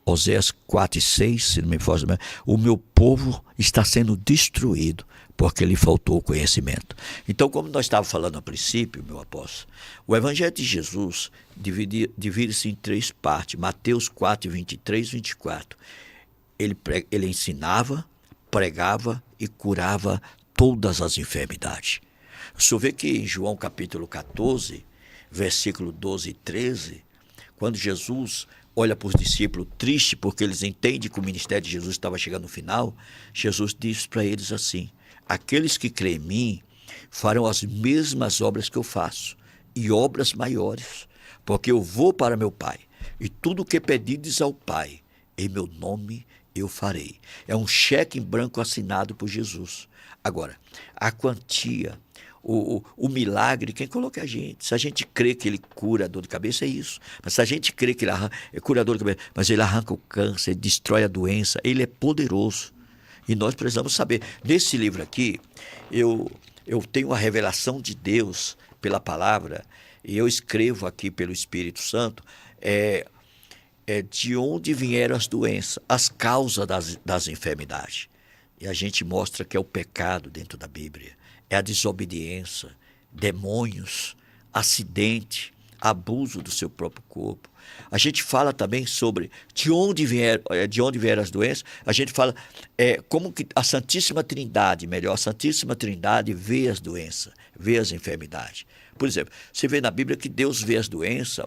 Oséias 4:6, se não me foge, o meu povo está sendo destruído porque lhe faltou conhecimento. Então, como nós estávamos falando a princípio, meu apóstolo, o Evangelho de Jesus divide-se em 3 partes. Mateus 4, 23 e 24. Ele ensinava, pregava e curava todas as enfermidades. O senhor vê que em João capítulo 14, versículo 12 e 13, quando Jesus olha para os discípulos tristes porque eles entendem que o ministério de Jesus estava chegando no final, Jesus diz para eles assim: aqueles que creem em mim farão as mesmas obras que eu faço, e obras maiores, porque eu vou para meu Pai, e tudo o que pedides ao Pai, em meu nome eu farei. É um cheque em branco assinado por Jesus. Agora, a quantia, o milagre, quem coloca é a gente. Se a gente crê que ele cura a dor de cabeça, é isso. Mas se a gente crê que ele é curador de cabeça, mas ele arranca o câncer, ele destrói a doença, ele é poderoso. E nós precisamos saber. Nesse livro aqui, eu tenho a revelação de Deus pela palavra, e eu escrevo aqui pelo Espírito Santo, de onde vieram as doenças, as causas das enfermidades. E a gente mostra que é o pecado dentro da Bíblia, é a desobediência, demônios, acidente, abuso do seu próprio corpo. A gente fala também sobre de onde vieram as doenças. A gente fala como que a Santíssima Trindade, a Santíssima Trindade vê as doenças, vê as enfermidades. Por exemplo, você vê na Bíblia que Deus vê as doenças,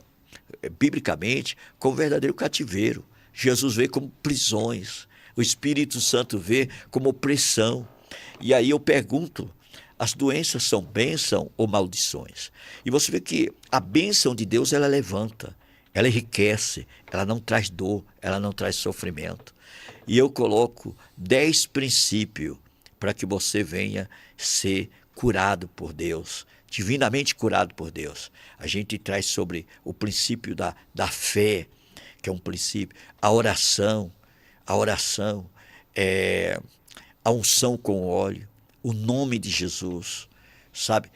biblicamente, como verdadeiro cativeiro. Jesus vê como prisões. O Espírito Santo vê como opressão. E aí eu pergunto, as doenças são bênção ou maldições? E você vê que a bênção de Deus, ela levanta, ela enriquece, ela não traz dor, ela não traz sofrimento. E eu coloco 10 princípios para que você venha ser curado por Deus, divinamente curado por Deus. A gente traz sobre o princípio da fé, que é um princípio, a oração, a unção com óleo, o nome de Jesus, sabe?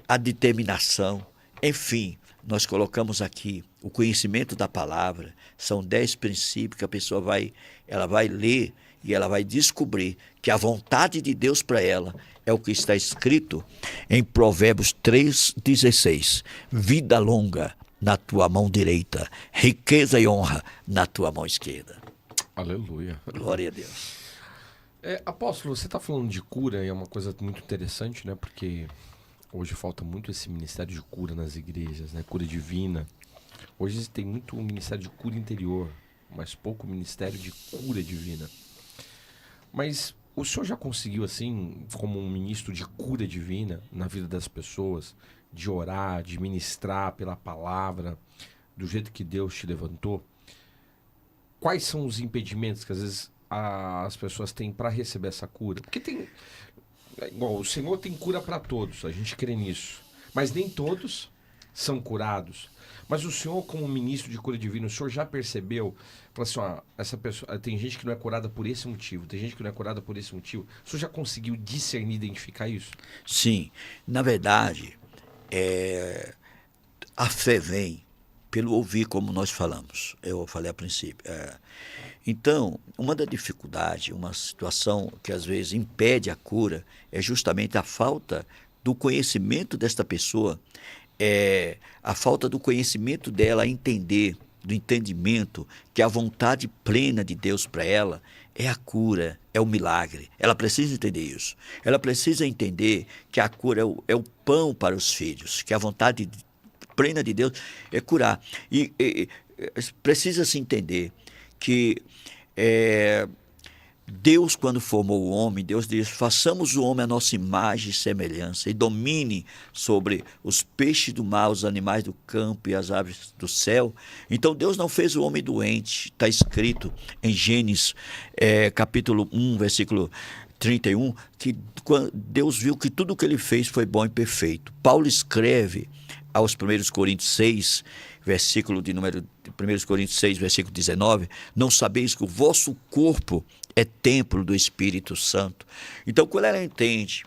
A determinação, enfim, nós colocamos aqui o conhecimento da palavra. São 10 princípios que a pessoa vai ler e ela vai descobrir que a vontade de Deus para ela é o que está escrito em Provérbios 3,16. Vida longa na tua mão direita, riqueza e honra na tua mão esquerda. Aleluia. Glória a Deus. Apóstolo, você está falando de cura e é uma coisa muito interessante, né? Porque hoje falta muito esse ministério de cura nas igrejas, né? Cura divina. Hoje tem muito ministério de cura interior, mas pouco ministério de cura divina. Mas o senhor já conseguiu, assim, como um ministro de cura divina na vida das pessoas, de orar, de ministrar pela palavra, do jeito que Deus te levantou? Quais são os impedimentos que às vezes as pessoas têm para receber essa cura? Porque tem... Igual, o Senhor tem cura para todos, a gente crê nisso. Mas nem todos são curados. Mas o Senhor, como ministro de cura divina, o Senhor já percebeu? Fala assim, ó, essa pessoa, tem gente que não é curada por esse motivo, tem gente que não é curada por esse motivo. O Senhor já conseguiu discernir, identificar isso? Sim, na verdade, a fé vem pelo ouvir, como nós falamos. Eu falei a princípio. Então, uma da dificuldade, uma situação que às vezes impede a cura, é justamente a falta do conhecimento desta pessoa, a falta do conhecimento dela entender, do entendimento que a vontade plena de Deus para ela é a cura, é o milagre. Ela precisa entender isso. Ela precisa entender que a cura é o pão para os filhos, que a vontade plena de Deus é curar. E precisa se entender que Deus, quando formou o homem, Deus disse: façamos o homem à nossa imagem e semelhança, e domine sobre os peixes do mar, os animais do campo e as aves do céu. Então Deus não fez o homem doente. Está escrito em Gênesis capítulo 1, versículo 31, que Deus viu que tudo o que ele fez foi bom e perfeito. Paulo escreve aos 1 Coríntios 6, versículo de número 1 Coríntios 6, versículo 19, não sabeis que o vosso corpo é templo do Espírito Santo. Então, quando ela entende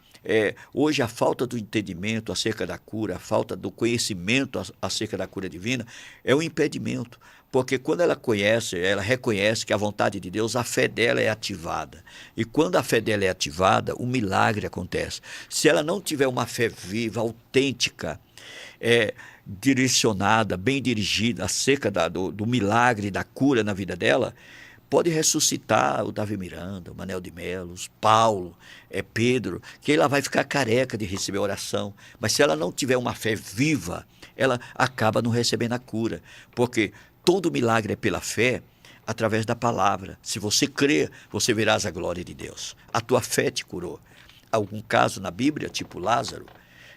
Hoje a falta do entendimento acerca da cura, a falta do conhecimento acerca da cura divina é um impedimento. Porque quando ela conhece, ela reconhece que a vontade de Deus, a fé dela é ativada. E quando a fé dela é ativada, o milagre acontece. Se ela não tiver uma fé viva, autêntica, direcionada, bem dirigida acerca do milagre, da cura na vida dela, pode ressuscitar o Davi Miranda, o Manel de Melos, Paulo, Pedro, que ela vai ficar careca de receber oração. Mas se ela não tiver uma fé viva, ela acaba não recebendo a cura. Porque todo milagre é pela fé, através da palavra. Se você crer, você verás a glória de Deus. A tua fé te curou. Algum caso na Bíblia, tipo Lázaro,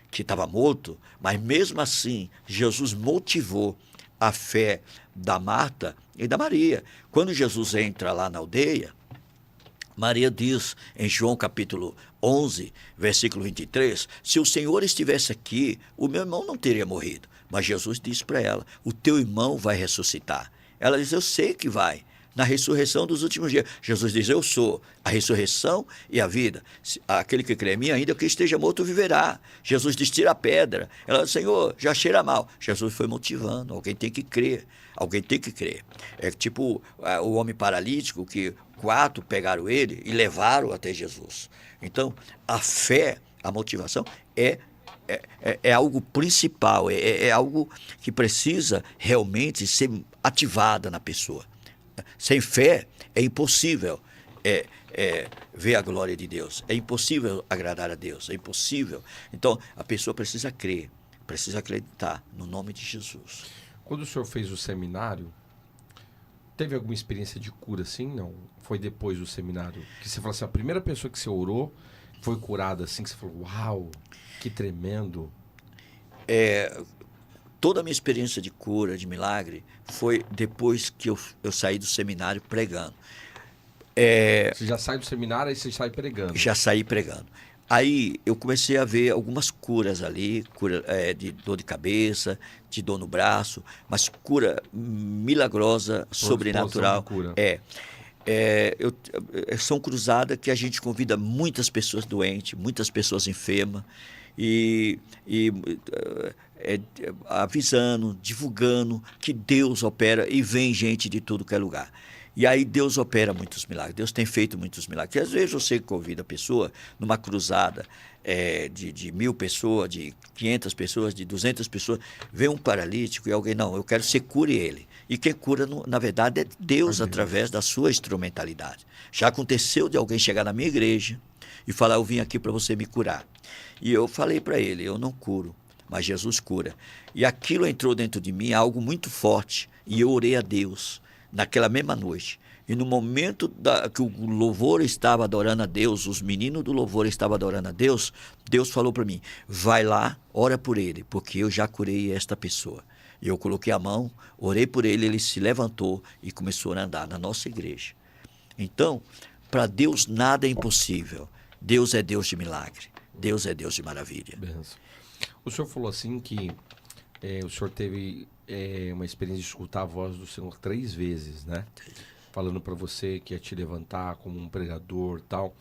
que estava morto, mas mesmo assim, Jesus motivou a fé da Marta e da Maria. Quando Jesus entra lá na aldeia, Maria diz em João capítulo 11, versículo 23, se o Senhor estivesse aqui, o meu irmão não teria morrido. Mas Jesus disse para ela, o teu irmão vai ressuscitar. Ela diz, eu sei que vai. Na ressurreição dos últimos dias. Jesus diz, eu sou a ressurreição e a vida. Aquele que crê em mim, ainda que esteja morto, viverá. Jesus diz, tira a pedra. Ela diz, Senhor, já cheira mal. Jesus foi motivando, alguém tem que crer. Alguém tem que crer. É tipo o homem paralítico, que 4 pegaram ele e levaram até Jesus. Então, a fé, a motivação é algo principal, é algo que precisa realmente ser ativada na pessoa. Sem fé é impossível ver a glória de Deus, é impossível agradar a Deus, é impossível. Então, a pessoa precisa crer, precisa acreditar no nome de Jesus. Quando o senhor fez o seminário, teve alguma experiência de cura assim? Não? Foi depois do seminário? Que você falou assim, a primeira pessoa que você orou foi curada assim, que você falou, uau, que tremendo. Toda a minha experiência de cura, de milagre, foi depois que eu saí do seminário pregando. Você já sai do seminário e você sai pregando. Já saí pregando. Aí eu comecei a ver algumas curas ali, cura de dor de cabeça, de dor no braço, mas cura milagrosa, sobrenatural. Cura. São cruzadas que a gente convida muitas pessoas doentes, muitas pessoas enfermas, e avisando, divulgando que Deus opera e vem gente de tudo que é lugar. E aí Deus opera muitos milagres, Deus tem feito muitos milagres. E às vezes você convida a pessoa numa cruzada de 1000 pessoas, de 500 pessoas, de 200 pessoas, vê um paralítico e alguém, não, eu quero que você cure ele. E quem cura, na verdade, é Deus através da sua instrumentalidade. Já aconteceu de alguém chegar na minha igreja e falar, eu vim aqui para você me curar. E eu falei para ele, eu não curo, mas Jesus cura. E aquilo entrou dentro de mim, algo muito forte, e eu orei a Deus naquela mesma noite. E no momento que o louvor estava adorando a Deus, os meninos do louvor estavam adorando a Deus, Deus falou para mim, vai lá, ora por ele, porque eu já curei esta pessoa. E eu coloquei a mão, orei por ele, ele se levantou e começou a andar na nossa igreja. Então, para Deus nada é impossível. Deus é Deus de milagre. Deus é Deus de maravilha. Benção. O senhor falou assim que o senhor teve uma experiência de escutar a voz do Senhor 3 vezes, né? Falando para você que ia te levantar como um pregador e tal.